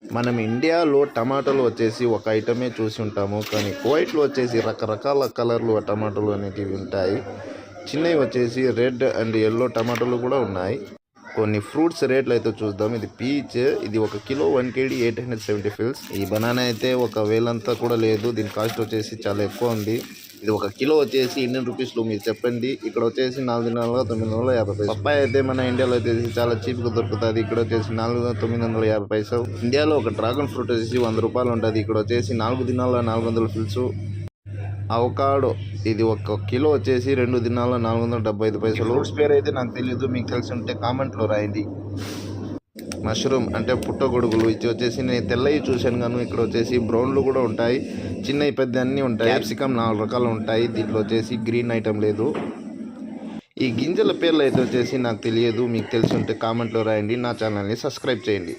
మనం ఇండియాలో టమాటాలు వచ్చేసి ఒక ఐటమే చూసి ఉంటాము, కానీ కువైట్లో వచ్చేసి రకరకాల కలర్లు టమాటాలు అనేటివి ఉంటాయి. చిన్నవి వచ్చేసి రెడ్ అండ్ ఎల్లో టమాటాలు కూడా ఉన్నాయి. కొన్ని ఫ్రూట్స్ రేట్లు అయితే చూద్దాం. ఇది పీచ్, ఇది 1 కిలో 1 kg 870 ఫిల్స్. ఈ బనానా అయితే 1000 అంతా కూడా లేదు, దీని కాస్ట్ వచ్చేసి చాలా ఎక్కువ ఉంది. ఇది 1 కిలో వచ్చేసి ఇండియన్ రూపీస్లో మీరు చెప్పండి. ఇక్కడ వచ్చేసి 4,950 పప్పాయ అయితే మన ఇండియాలో వచ్చేసి చాలా చీప్గా దొరుకుతుంది. ఇక్కడ వచ్చేసి 4,950. ఇండియాలో ఒక డ్రాగన్ ఫ్రూట్ వచ్చేసి 100 రూపాయలు ఉంటుంది. ఇక్కడ వచ్చేసి 4 దినాల 400 ఫిల్స్. అవకాడో ఇది 1 కిలో వచ్చేసి 2 దినాల 475. ఫ్రూట్స్ పేరు అయితే నాకు తెలియదు, మీకు తెలిసి ఉంటే కామెంట్లో రాయండి. మష్రూమ్ అంటే పుట్టగొడుగులు, ఇది వచ్చేసి నేను తెల్లవి చూశాను గాను, ఇక్కడ వచ్చేసి బ్రౌన్లు కూడా ఉంటాయి, చిన్నవి పెద్ద అన్నీ ఉంటాయి. క్యాప్సికమ్ 4 రకాలు ఉంటాయి, దీంట్లో వచ్చేసి గ్రీన్ ఐటమ్ లేదు. ఈ గింజల పేర్లు అయితే వచ్చేసి నాకు తెలియదు, మీకు తెలిసి ఉంటే కామెంట్లో రాయండి. నా ఛానల్ని సబ్స్క్రైబ్ చేయండి.